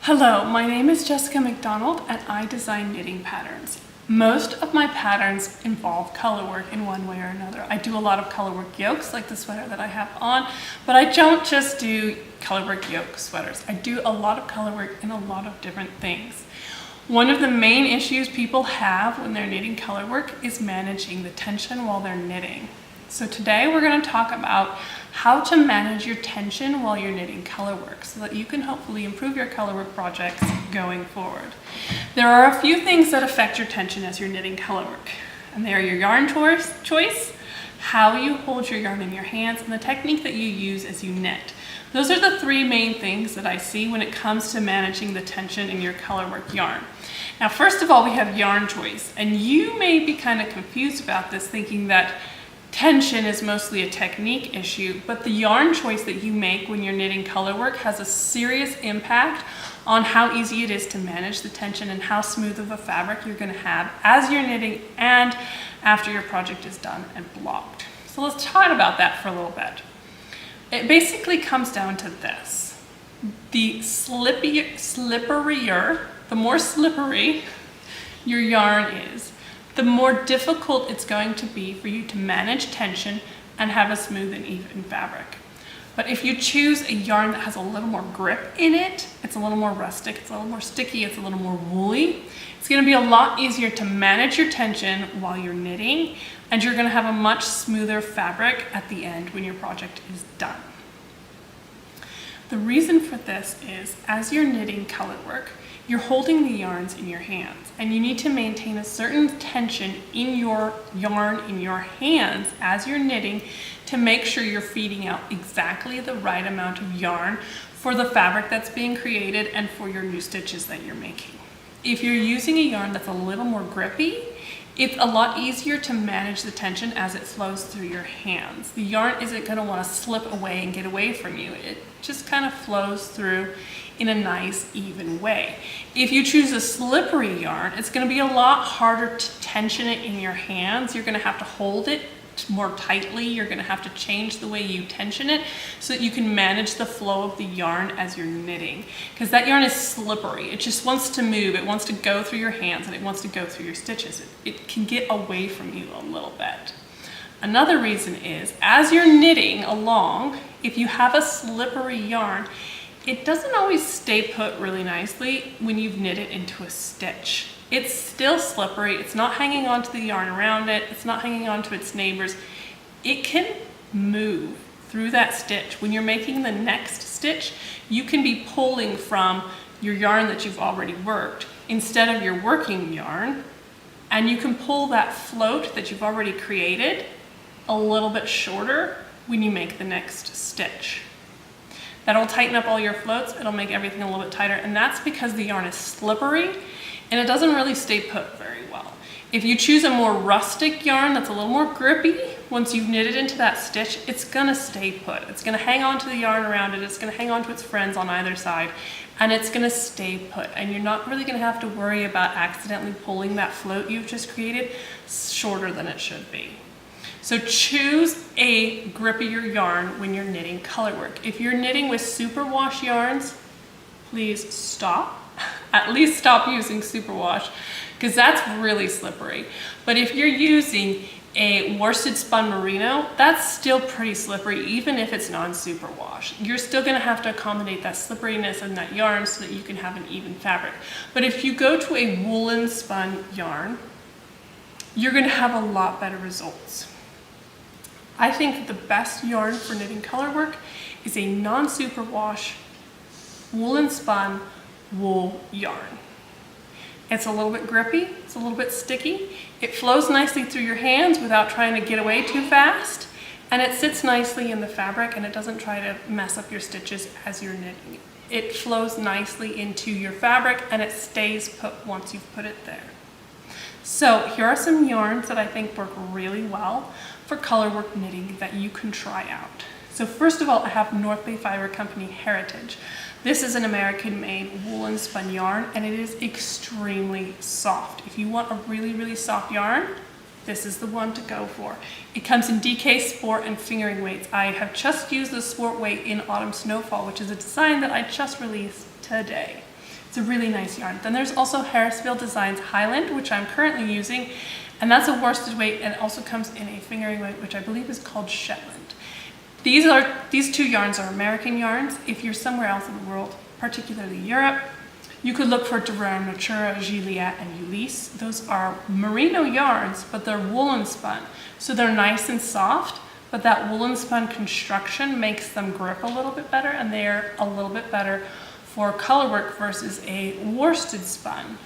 Hello, my name is Jessica McDonald and I design knitting patterns. Most of my patterns involve color work in one way or another. I do a lot of color work yokes like the sweater that I have on, but I don't just do color work yoke sweaters. I do a lot of color work in a lot of different things. One of the main issues people have when they're knitting color work is managing the tension while they're knitting. So today we're going to talk about how to manage your tension while you're knitting color work so that you can hopefully improve your color work projects going forward. There are a few things that affect your tension as you're knitting color work, and they are your yarn choice, how you hold your yarn in your hands, and the technique that you use as you knit. Those are the three main things that I see when it comes to managing the tension in your color work yarn. Now, first of all, we have yarn choice, and you may be kind of confused about this, thinking that tension is mostly a technique issue, but the yarn choice that you make when you're knitting color work has a serious impact on how easy it is to manage the tension and how smooth of a fabric you're going to have as you're knitting and after your project is done and blocked. So let's talk about that for a little bit. It basically comes down to this. The slipperier, the more slippery your yarn is, the more difficult it's going to be for you to manage tension and have a smooth and even fabric. But if you choose a yarn that has a little more grip in it, it's a little more rustic, it's a little more sticky, it's a little more woolly, it's going to be a lot easier to manage your tension while you're knitting, and you're going to have a much smoother fabric at the end when your project is done. The reason for this is, as you're knitting color work, you're holding the yarns in your hands, and you need to maintain a certain tension in your yarn in your hands as you're knitting to make sure you're feeding out exactly the right amount of yarn for the fabric that's being created and for your new stitches that you're making. If you're using a yarn that's a little more grippy, it's a lot easier to manage the tension as it flows through your hands. The yarn isn't going to want to slip away and get away from you. It just kind of flows through in a nice, even way. If you choose a slippery yarn, it's going to be a lot harder to tension it in your hands. You're going to have to hold it more tightly. You're going to have to change the way you tension it so that you can manage the flow of the yarn as you're knitting. Because that yarn is slippery. It just wants to move. It wants to go through your hands and it wants to go through your stitches. It can get away from you a little bit. Another reason is, as you're knitting along, if you have a slippery yarn, it doesn't always stay put really nicely when you've knit it into a stitch. It's still slippery, it's not hanging onto the yarn around it, it's not hanging onto its neighbors. It can move through that stitch. When you're making the next stitch, you can be pulling from your yarn that you've already worked instead of your working yarn, and you can pull that float that you've already created a little bit shorter when you make the next stitch. That'll tighten up all your floats, it'll make everything a little bit tighter, and that's because the yarn is slippery and it doesn't really stay put very well. If you choose a more rustic yarn that's a little more grippy, once you've knitted into that stitch, it's gonna stay put. It's gonna hang on to the yarn around it, it's gonna hang on to its friends on either side, and it's gonna stay put. And you're not really gonna have to worry about accidentally pulling that float you've just created shorter than it should be. So choose a grippier yarn when you're knitting color work. If you're knitting with superwash yarns, please stop. At least stop using superwash, because that's really slippery. But if you're using a worsted spun merino, that's still pretty slippery, even if it's non-superwash. You're still gonna have to accommodate that slipperiness in that yarn so that you can have an even fabric. But if you go to a woolen spun yarn, you're gonna have a lot better results. I think the best yarn for knitting color work is a non-superwash woolen spun wool yarn. It's a little bit grippy, it's a little bit sticky, it flows nicely through your hands without trying to get away too fast, and it sits nicely in the fabric and it doesn't try to mess up your stitches as you're knitting. It flows nicely into your fabric and it stays put once you've put it there. So here are some yarns that I think work really well for color work knitting that you can try out. So first of all, I have North Bay Fiber Company Heritage. This is an American-made woolen spun yarn, and it is extremely soft. If you want a really, really soft yarn, this is the one to go for. It comes in DK, Sport, and fingering weights. I have just used the Sport weight in Autumn Snowfall, which is a design that I just released today. It's a really nice yarn. Then there's also Harrisville Designs Highland, which I'm currently using, and that's a worsted weight, and it also comes in a fingering weight, which I believe is called Shetland. These two yarns are American yarns. If you're somewhere else in the world, particularly Europe, you could look for Durand, Natura, Gilead, and Ulisse. Those are merino yarns, but they're woolen spun. So they're nice and soft, but that woolen spun construction makes them grip a little bit better, and they're a little bit better for Colorwork versus a worsted spun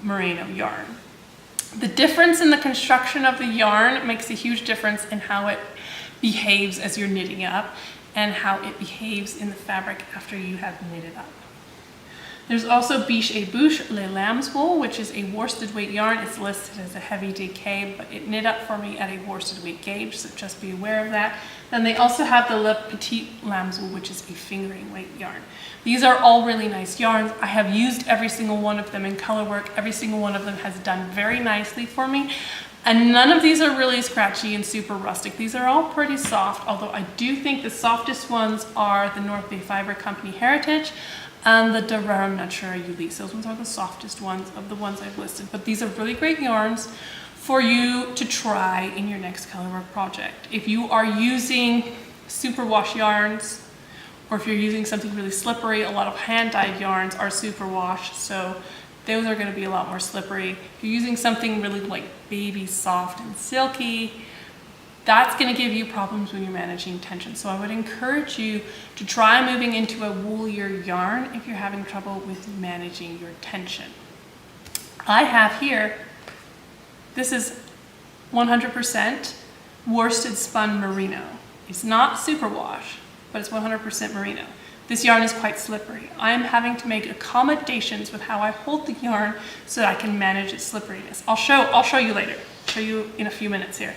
merino yarn. The difference in the construction of the yarn makes a huge difference in how it behaves as you're knitting up and how it behaves in the fabric after you have knitted up. There's also Biche et Bouche Le Lamb's Wool, which is a worsted weight yarn. It's listed as a heavy decay, but it knit up for me at a worsted weight gauge, so just be aware of that. Then they also have the Le Petit Lamb's Wool, which is a fingering weight yarn. These are all really nice yarns. I have used every single one of them in Colorwork. Every single one of them has done very nicely for me. And none of these are really scratchy and super rustic. These are all pretty soft, although I do think the softest ones are the North Bay Fiber Company Heritage and the Durand Natura Ulisse. Those ones are the softest ones of the ones I've listed. But these are really great yarns for you to try in your next Colorwork project. If you are using superwash yarns, or if you're using something really slippery, a lot of hand-dyed yarns are superwash, so those are going to be a lot more slippery. If you're using something really like baby soft and silky, that's going to give you problems when you're managing tension. So I would encourage you to try moving into a woolier yarn if you're having trouble with managing your tension. I have here, this is 100% worsted spun merino. It's not superwash, but it's 100% merino. This yarn is quite slippery. I am having to make accommodations with how I hold the yarn so that I can manage its slipperiness. I'll show you later. I'll show you in a few minutes here.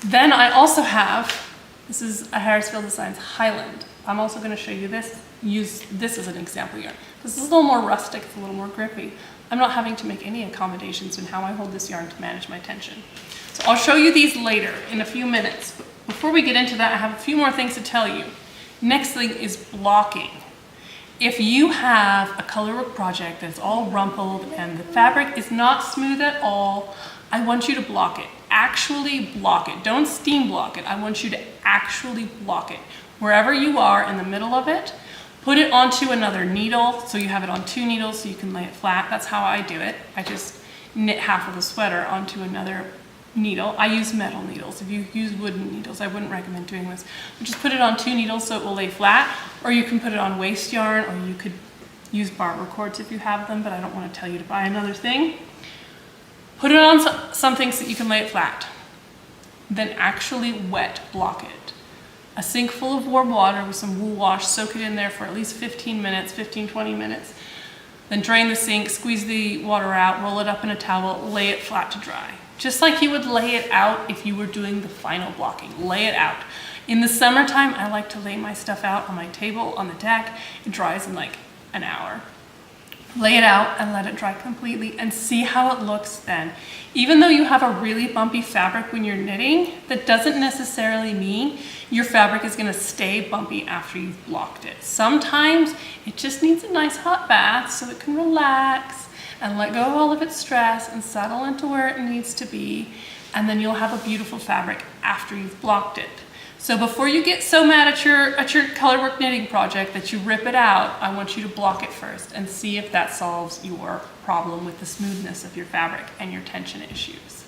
Then I also have, this is a Harrisville Designs Highland. I'm also going to show you this, use this as an example yarn. This is a little more rustic, it's a little more grippy. I'm not having to make any accommodations in how I hold this yarn to manage my tension. So I'll show you these later in a few minutes. But before we get into that, I have a few more things to tell you. Next thing is blocking. If you have a Colorwork project that's all rumpled and the fabric is not smooth at all, I want you to block it. Actually block it. Don't steam block it. I want you to actually block it. Wherever you are in the middle of it, put it onto another needle, so you have it on 2 needles so you can lay it flat. That's how I do it. I just knit half of the sweater onto another needle. I use metal needles. If you use wooden needles, I wouldn't recommend doing this. But just put it on 2 needles so it will lay flat, or you can put it on waste yarn, or you could use barber cords if you have them, but I don't want to tell you to buy another thing. Put it on something so that you can lay it flat. Then actually wet block it. A sink full of warm water with some wool wash, soak it in there for at least 15 minutes, 15-20 minutes. Then drain the sink, squeeze the water out, roll it up in a towel, lay it flat to dry. Just like you would lay it out if you were doing the final blocking. Lay it out. In the summertime, I like to lay my stuff out on my table, on the deck. It dries in like an hour. Lay it out and let it dry completely and see how it looks then. Even though you have a really bumpy fabric when you're knitting, that doesn't necessarily mean your fabric is going to stay bumpy after you've blocked it. Sometimes it just needs a nice hot bath so it can relax and let go of all of its stress and settle into where it needs to be, and then you'll have a beautiful fabric after you've blocked it. So before you get so mad at your Colorwork knitting project that you rip it out, I want you to block it first and see if that solves your problem with the smoothness of your fabric and your tension issues.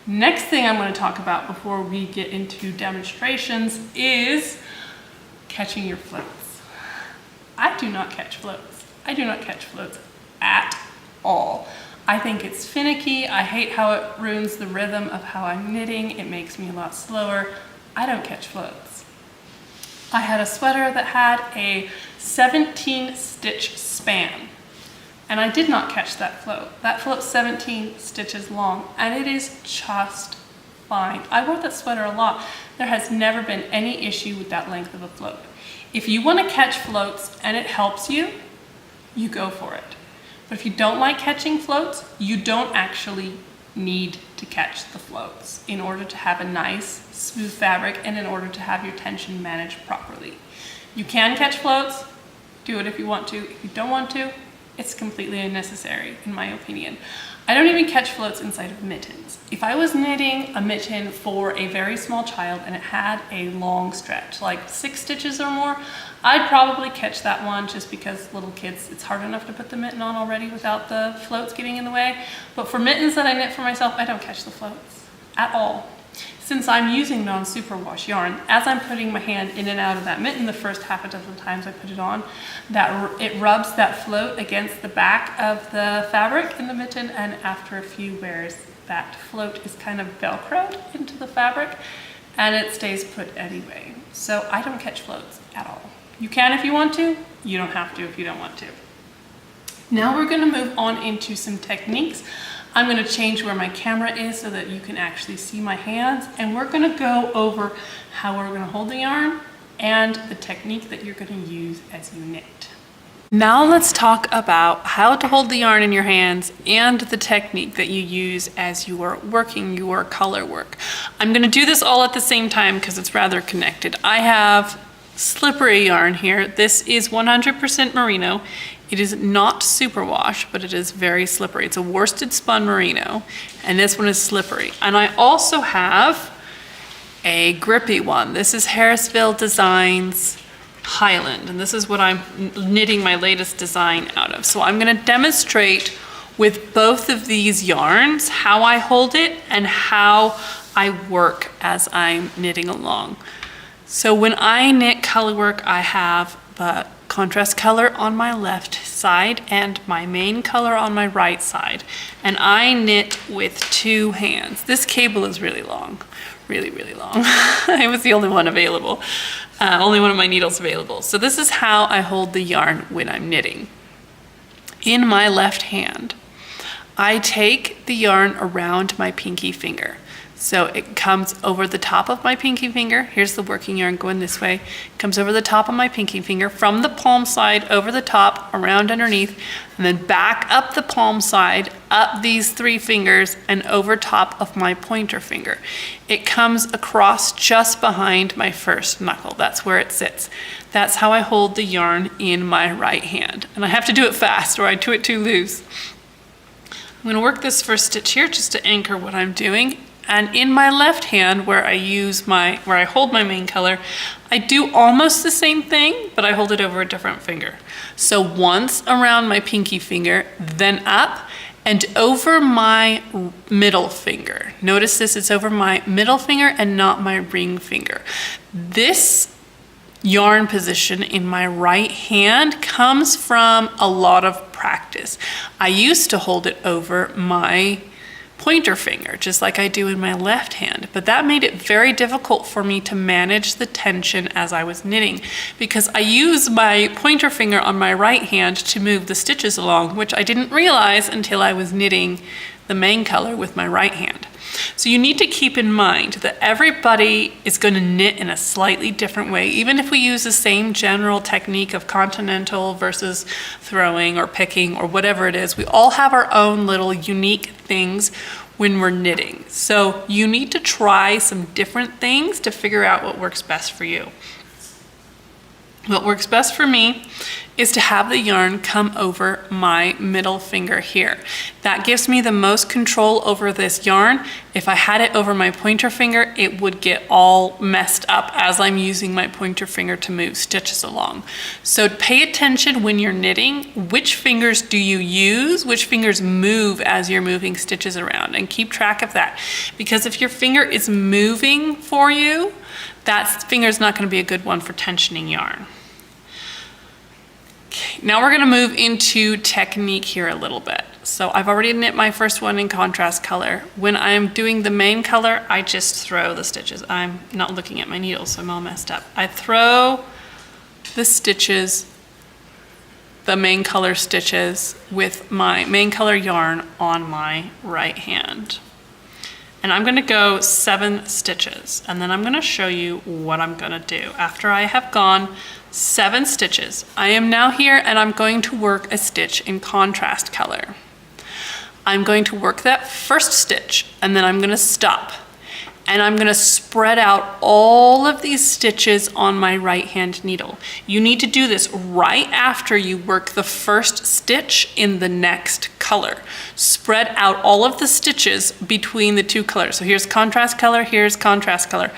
Next thing I'm going to talk about before we get into demonstrations is catching your floats. I do not catch floats. I do not catch floats at all. I think it's finicky. I hate how it ruins the rhythm of how I'm knitting. It makes me a lot slower. I don't catch floats. I had a sweater that had a 17 stitch span, and I did not catch that float. That float's 17 stitches long, and it is just fine. I wore that sweater a lot. There has never been any issue with that length of a float. If you want to catch floats and it helps you, you go for it. But if you don't like catching floats, you don't actually need to catch the floats in order to have a nice, smooth fabric and in order to have your tension managed properly. You can catch floats, do it if you want to. If you don't want to, it's completely unnecessary, in my opinion. I don't even catch floats inside of mittens. If I was knitting a mitten for a very small child and it had a long stretch, like 6 stitches or more, I'd probably catch that one just because little kids, it's hard enough to put the mitten on already without the floats getting in the way. But for mittens that I knit for myself, I don't catch the floats at all. Since I'm using non-superwash yarn, as I'm putting my hand in and out of that mitten the first half a dozen times I put it on, it rubs that float against the back of the fabric in the mitten, and after a few wears, that float is kind of velcroed into the fabric and it stays put anyway. So I don't catch floats at all. You can if you want to, you don't have to if you don't want to. Now we're gonna move on into some techniques. I'm going to change where my camera is so that you can actually see my hands, and we're going to go over how we're going to hold the yarn and the technique that you're going to use as you knit. Now let's talk about how to hold the yarn in your hands and the technique that you use as you are working your color work. I'm going to do this all at the same time because it's rather connected. I have slippery yarn here. This is 100% merino. It is not superwash, but it is very slippery. It's a worsted spun merino, and this one is slippery. And I also have a grippy one. This is Harrisville Designs Highland, and this is what I'm knitting my latest design out of. So I'm gonna demonstrate with both of these yarns how I hold it and how I work as I'm knitting along. So when I knit Colorwork, I have the contrast color on my left side and my main color on my right side. And I knit with 2 hands. This cable is really long, really, really long. I was the only one available, only one of my needles available. So this is how I hold the yarn when I'm knitting. In my left hand, I take the yarn around my pinky finger. So it comes over the top of my pinky finger. Here's the working yarn going this way. It comes over the top of my pinky finger from the palm side, over the top, around underneath, and then back up the palm side, up these 3 fingers, and over top of my pointer finger. It comes across just behind my first knuckle. That's where it sits. That's how I hold the yarn in my right hand. And I have to do it fast or I do it too loose. I'm gonna work this first stitch here just to anchor what I'm doing. And in my left hand, where I hold my main color, I do almost the same thing, but I hold it over a different finger. So once around my pinky finger, then up and over my middle finger. Notice this, it's over my middle finger and not my ring finger. This yarn position in my right hand comes from a lot of practice. I used to hold it over my pointer finger, just like I do in my left hand. But that made it very difficult for me to manage the tension as I was knitting, because I use my pointer finger on my right hand to move the stitches along, which I didn't realize until I was knitting the main color with my right hand. So you need to keep in mind that everybody is going to knit in a slightly different way. Even if we use the same general technique of continental versus throwing or picking or whatever it is, we all have our own little unique things when we're knitting. So you need to try some different things to figure out what works best for you. What works best for me is to have the yarn come over my middle finger here. That gives me the most control over this yarn. If I had it over my pointer finger, it would get all messed up as I'm using my pointer finger to move stitches along. So pay attention when you're knitting. Which fingers do you use? Which fingers move as you're moving stitches around? And keep track of that. Because if your finger is moving for you, that finger's not going to be a good one for tensioning yarn. Okay, now we're going to move into technique here a little bit. So I've already knit my first one in contrast color. When I'm doing the main color, I just throw the stitches. I'm not looking at my needles, so I'm all messed up. I throw the stitches, the main color stitches, with my main color yarn on my right hand. And I'm going to go 7 stitches, and then I'm going to show you what I'm going to do. After I have gone 7 stitches, I am now here and I'm going to work a stitch in contrast color. I'm going to work that first stitch and then I'm going to stop. and I'm gonna spread out all of these stitches on my right hand needle. You need to do this right after you work the first stitch in the next color. Spread out all of the stitches between the two colors. So here's contrast color, here's contrast color.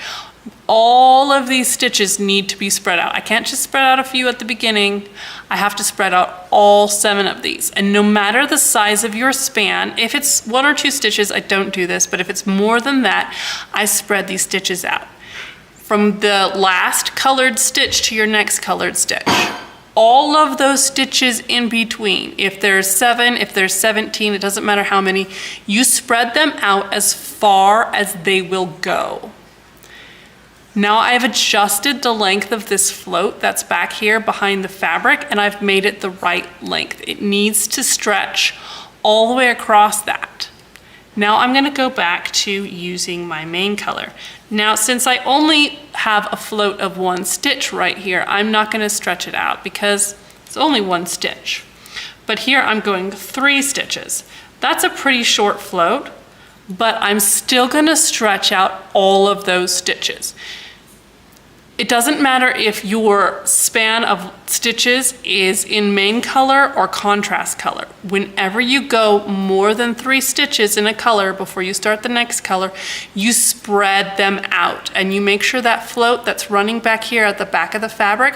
All of these stitches need to be spread out. I can't just spread out a few at the beginning. I have to spread out all 7 of these. And no matter the size of your span, if it's 1 or 2 stitches, I don't do this, but if it's more than that, I spread these stitches out. From the last colored stitch to your next colored stitch. All of those stitches in between, if there's 7, if there's 17, it doesn't matter how many, you spread them out as far as they will go. Now I've adjusted the length of this float that's back here behind the fabric, and I've made it the right length. It needs to stretch all the way across that. Now I'm gonna go back to using my main color. Now, since I only have a float of 1 stitch right here, I'm not gonna stretch it out because it's only 1 stitch. But here I'm going 3 stitches. That's a pretty short float, but I'm still gonna stretch out all of those stitches. It doesn't matter if your span of stitches is in main color or contrast color. Whenever you go more than 3 stitches in a color before you start the next color, you spread them out and you make sure that float that's running back here at the back of the fabric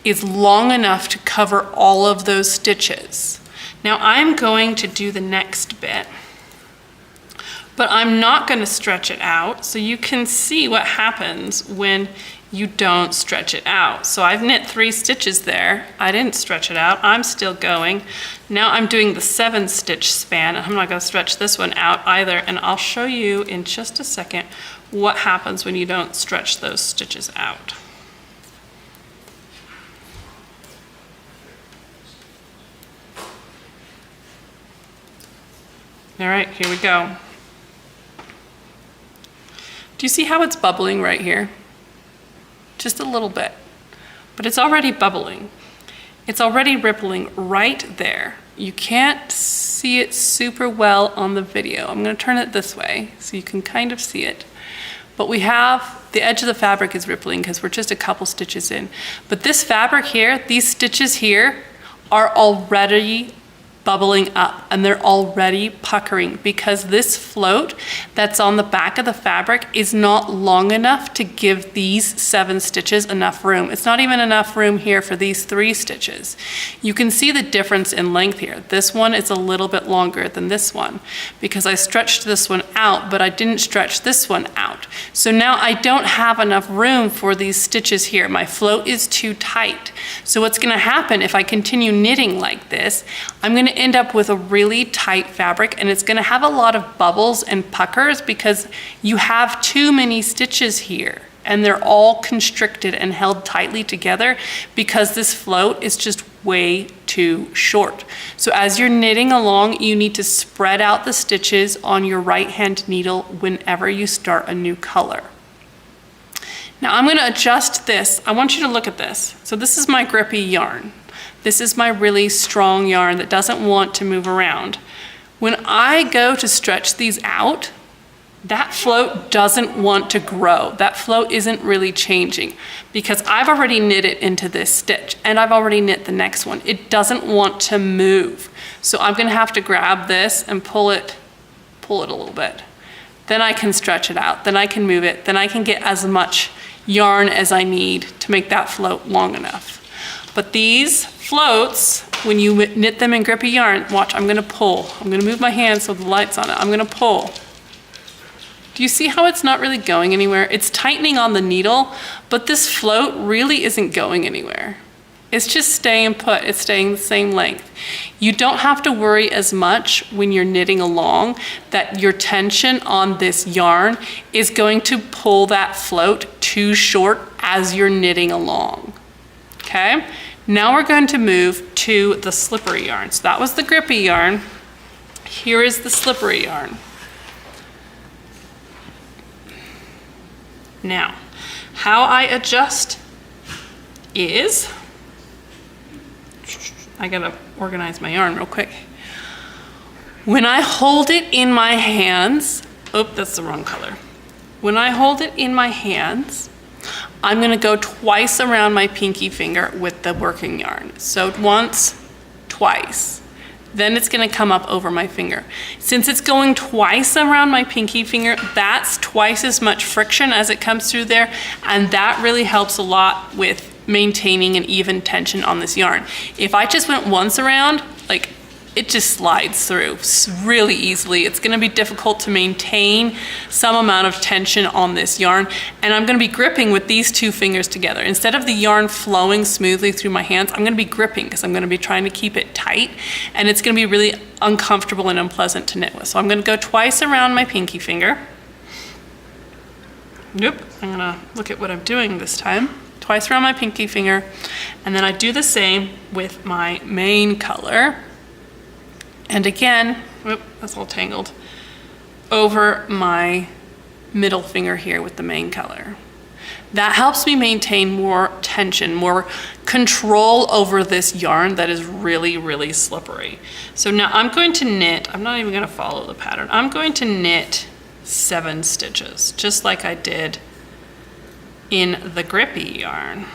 is long enough to cover all of those stitches. Now I'm going to do the next bit, but I'm not going to stretch it out so you can see what happens when you don't stretch it out. So I've knit 3 stitches there. I didn't stretch it out. I'm still going. Now I'm doing the 7 stitch span. I'm not going to stretch this one out either, and I'll show you in just a second what happens when you don't stretch those stitches out. All right, here we go. Do you see how it's bubbling right here? Just a little bit, but it's already bubbling. It's already rippling right there. You can't see it super well on the video. I'm going to turn it this way so you can kind of see it. But we have, the edge of the fabric is rippling because we're just a couple stitches in. But this fabric here, these stitches here are already bubbling up and they're already puckering because this float that's on the back of the fabric is not long enough to give these 7 stitches enough room. It's not even enough room here for these 3 stitches. You can see the difference in length here. This one is a little bit longer than this one because I stretched this one out, but I didn't stretch this one out. So now I don't have enough room for these stitches here. My float is too tight. So what's gonna happen if I continue knitting like this, I'm gonna end up with a really tight fabric and it's going to have a lot of bubbles and puckers because you have too many stitches here and they're all constricted and held tightly together because this float is just way too short. So as you're knitting along, you need to spread out the stitches on your right hand needle whenever you start a new color. Now I'm going to adjust this. I want you to look at this. So this is my grippy yarn. This is my really strong yarn that doesn't want to move around. When I go to stretch these out, that float doesn't want to grow. That float isn't really changing because I've already knit it into this stitch and I've already knit the next one. It doesn't want to move. So I'm gonna have to grab this and pull it a little bit. Then I can stretch it out, then I can move it, then I can get as much yarn as I need to make that float long enough. But these floats, when you knit them in grippy yarn, watch, I'm gonna pull. I'm gonna move my hand so the light's on it. I'm gonna pull. Do you see how it's not really going anywhere? It's tightening on the needle, but this float really isn't going anywhere. It's just staying put, it's staying the same length. You don't have to worry as much when you're knitting along that your tension on this yarn is going to pull that float too short as you're knitting along, okay? Now we're going to move to the slippery yarn. So that was the grippy yarn. Here is the slippery yarn. Now, how I adjust is, I gotta organize my yarn real quick. When I hold it in my hands, oh, that's the wrong color. when I hold it in my hands, I'm gonna go twice around my pinky finger with the working yarn. So once, twice. Then it's gonna come up over my finger. Since it's going twice around my pinky finger, that's twice as much friction as it comes through there, and that really helps a lot with maintaining an even tension on this yarn. If I just went once around, like, it just slides through really easily. It's gonna be difficult to maintain some amount of tension on this yarn, and I'm gonna be gripping with these two fingers together. Instead of the yarn flowing smoothly through my hands, I'm gonna be gripping because I'm gonna be trying to keep it tight, and it's gonna be really uncomfortable and unpleasant to knit with. So I'm gonna go twice around my pinky finger. Nope, I'm gonna look at what I'm doing this time. Twice around my pinky finger, and then I do the same with my main color. And again, whoop, that's all tangled, over my middle finger here with the main color. That helps me maintain more tension, more control over this yarn that is really, really slippery. So now I'm going to knit, I'm not even gonna follow the pattern, I'm going to knit 7 stitches, just like I did in the grippy yarn.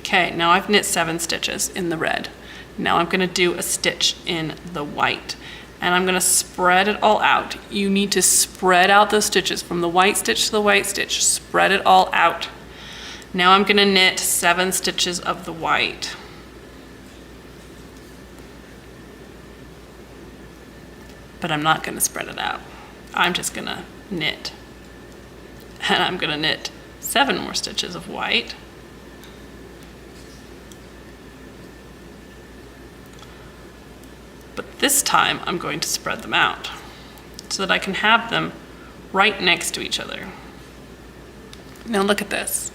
Okay, now I've knit 7 stitches in the red. Now I'm gonna do a stitch in the white, and I'm gonna spread it all out. You need to spread out those stitches from the white stitch to the white stitch, spread it all out. Now I'm gonna knit 7 stitches of the white. But I'm not gonna spread it out. I'm just gonna knit. And I'm gonna knit 7 more stitches of white. But this time I'm going to spread them out so that I can have them right next to each other. Now look at this.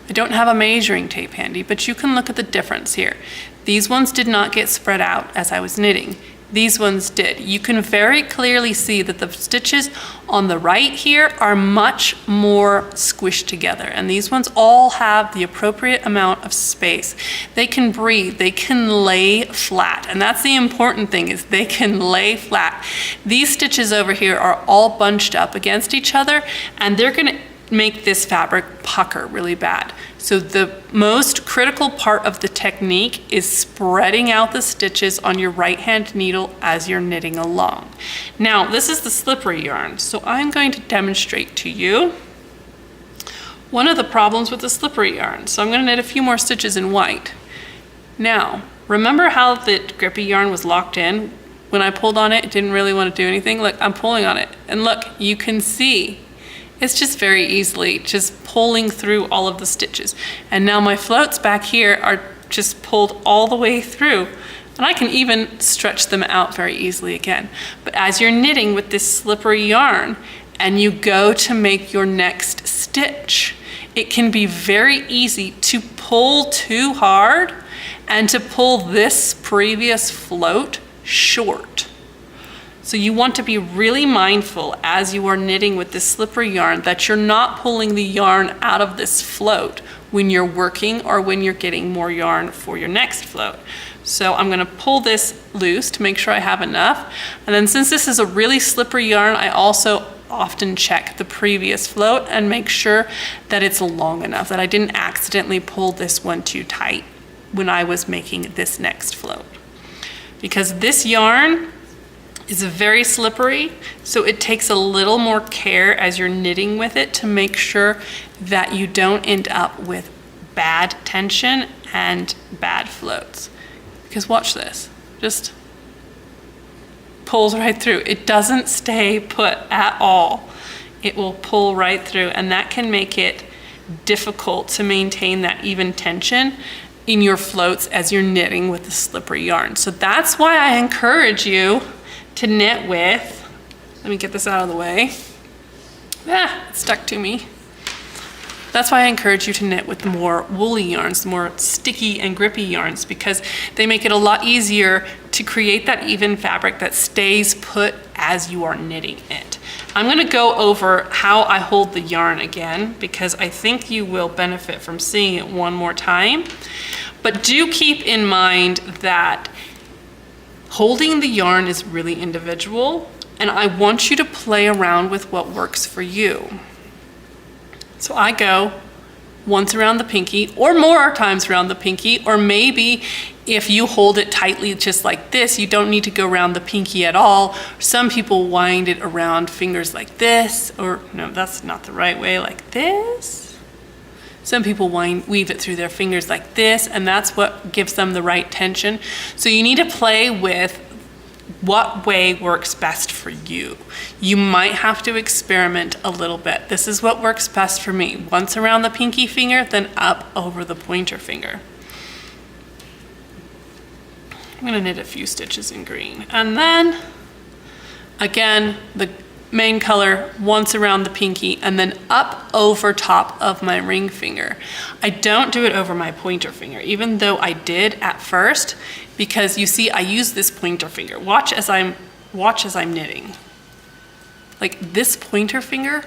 I don't have a measuring tape handy, but you can look at the difference here. These ones did not get spread out as I was knitting. These ones did. You can very clearly see that the stitches on the right here are much more squished together, and these ones all have the appropriate amount of space. They can breathe, they can lay flat, and that's the important thing, is they can lay flat. These stitches over here are all bunched up against each other, and they're gonna make this fabric pucker really bad. So the most critical part of the technique is spreading out the stitches on your right hand needle as you're knitting along. Now, this is the slippery yarn, so I'm going to demonstrate to you one of the problems with the slippery yarn. So I'm going to knit a few more stitches in white. Now, remember how the grippy yarn was locked in? When I pulled on it, it didn't really want to do anything. Look, I'm pulling on it, and look, you can see it's just very easily just pulling through all of the stitches. And now my floats back here are just pulled all the way through. And I can even stretch them out very easily again. But as you're knitting with this slippery yarn and you go to make your next stitch, it can be very easy to pull too hard and to pull this previous float short. So you want to be really mindful as you are knitting with this slippery yarn that you're not pulling the yarn out of this float when you're working or when you're getting more yarn for your next float. So I'm gonna pull this loose to make sure I have enough. And then since this is a really slippery yarn, I also often check the previous float and make sure that it's long enough, that I didn't accidentally pull this one too tight when I was making this next float. Because this yarn is very slippery, so it takes a little more care as you're knitting with it to make sure that you don't end up with bad tension and bad floats. Because watch this, just pulls right through. It doesn't stay put at all. It will pull right through, and that can make it difficult to maintain that even tension in your floats as you're knitting with the slippery yarn. So that's why I encourage you to knit with, let me get this out of the way. It stuck to me. That's why I encourage you to knit with more woolly yarns, more sticky and grippy yarns, because they make it a lot easier to create that even fabric that stays put as you are knitting it. I'm gonna go over how I hold the yarn again, because I think you will benefit from seeing it one more time. But do keep in mind that Holding the yarn is really individual, and I want you to play around with what works for you. So I go once around the pinky, or more times around the pinky, or maybe if you hold it tightly just like this, you don't need to go around the pinky at all. Some people wind it around fingers like this, or no, that's not the right way, like this. Some people weave it through their fingers like this, and that's what gives them the right tension. So you need to play with what way works best for you. You might have to experiment a little bit. This is what works best for me. Once around the pinky finger, then up over the pointer finger. I'm gonna knit a few stitches in green. And then, again, the main color once around the pinky and then up over top of my ring finger. I don't do it over my pointer finger, even though I did at first, because you see I use this pointer finger. Watch as I'm knitting. Like this pointer finger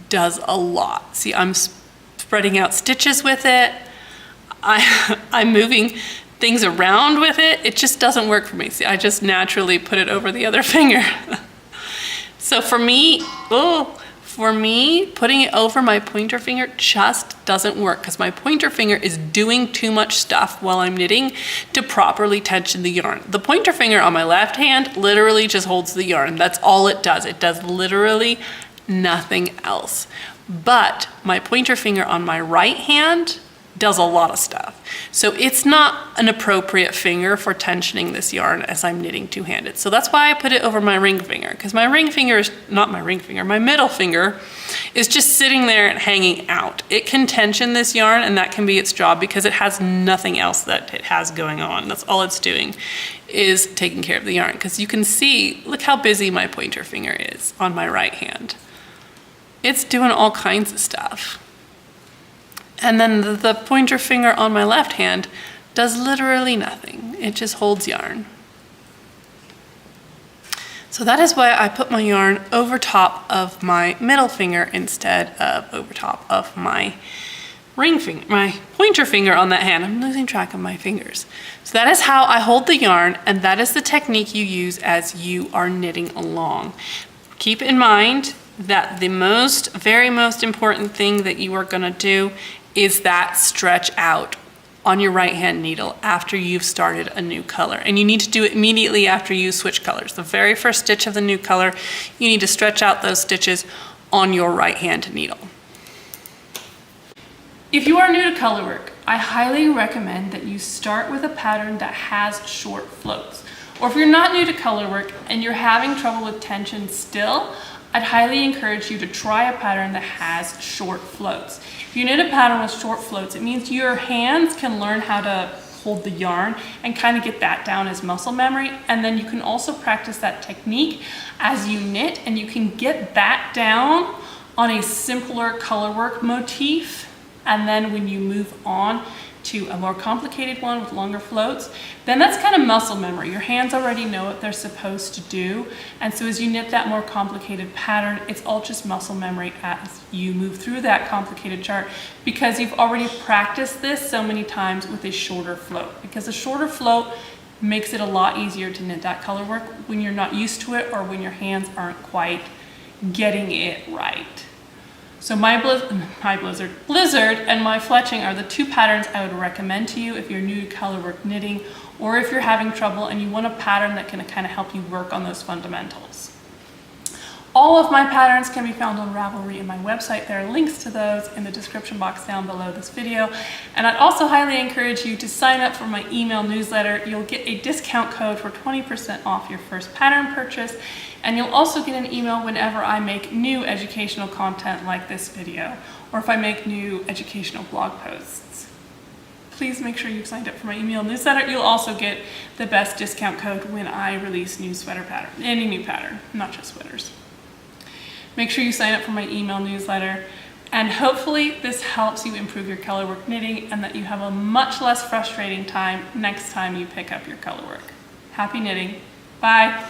does a lot. See, I'm spreading out stitches with it. I'm moving things around with it. It just doesn't work for me. See, I just naturally put it over the other finger. So for me, putting it over my pointer finger just doesn't work because my pointer finger is doing too much stuff while I'm knitting to properly tension the yarn. The pointer finger on my left hand literally just holds the yarn. That's all it does. It does literally nothing else. But my pointer finger on my right hand does a lot of stuff. So it's not an appropriate finger for tensioning this yarn as I'm knitting two-handed. So that's why I put it over my ring finger, because my ring finger is not my ring finger, my middle finger is just sitting there and hanging out. It can tension this yarn, and that can be its job because it has nothing else that it has going on. That's all it's doing, is taking care of the yarn. Because you can see, look how busy my pointer finger is on my right hand. It's doing all kinds of stuff. And then the pointer finger on my left hand does literally nothing. It just holds yarn. So that is why I put my yarn over top of my middle finger instead of over top of my ring finger, my pointer finger on that hand. I'm losing track of my fingers. So that is how I hold the yarn, and that is the technique you use as you are knitting along. Keep in mind that the very most important thing that you are gonna do is that stretch out on your right hand needle after you've started a new color. And you need to do it immediately after you switch colors. The very first stitch of the new color, you need to stretch out those stitches on your right hand needle. If you are new to colorwork, I highly recommend that you start with a pattern that has short floats. Or if you're not new to colorwork and you're having trouble with tension still, I'd highly encourage you to try a pattern that has short floats. If you knit a pattern with short floats, it means your hands can learn how to hold the yarn and kind of get that down as muscle memory. And then you can also practice that technique as you knit, and you can get that down on a simpler colorwork motif. And then when you move on to a more complicated one with longer floats, then that's kind of muscle memory. Your hands already know what they're supposed to do. And so as you knit that more complicated pattern, it's all just muscle memory as you move through that complicated chart, because you've already practiced this so many times with a shorter float. Because a shorter float makes it a lot easier to knit that color work when you're not used to it or when your hands aren't quite getting it right. So my Blizzard and my Fletching are the two patterns I would recommend to you if you're new to colorwork knitting, or if you're having trouble and you want a pattern that can kind of help you work on those fundamentals. All of my patterns can be found on Ravelry and my website. There are links to those in the description box down below this video. And I'd also highly encourage you to sign up for my email newsletter. You'll get a discount code for 20% off your first pattern purchase. And you'll also get an email whenever I make new educational content like this video, or if I make new educational blog posts. Please make sure you've signed up for my email newsletter. You'll also get the best discount code when I release new sweater pattern, any new pattern, not just sweaters. Make sure you sign up for my email newsletter, and hopefully this helps you improve your colorwork knitting and that you have a much less frustrating time next time you pick up your colorwork. Happy knitting. Bye.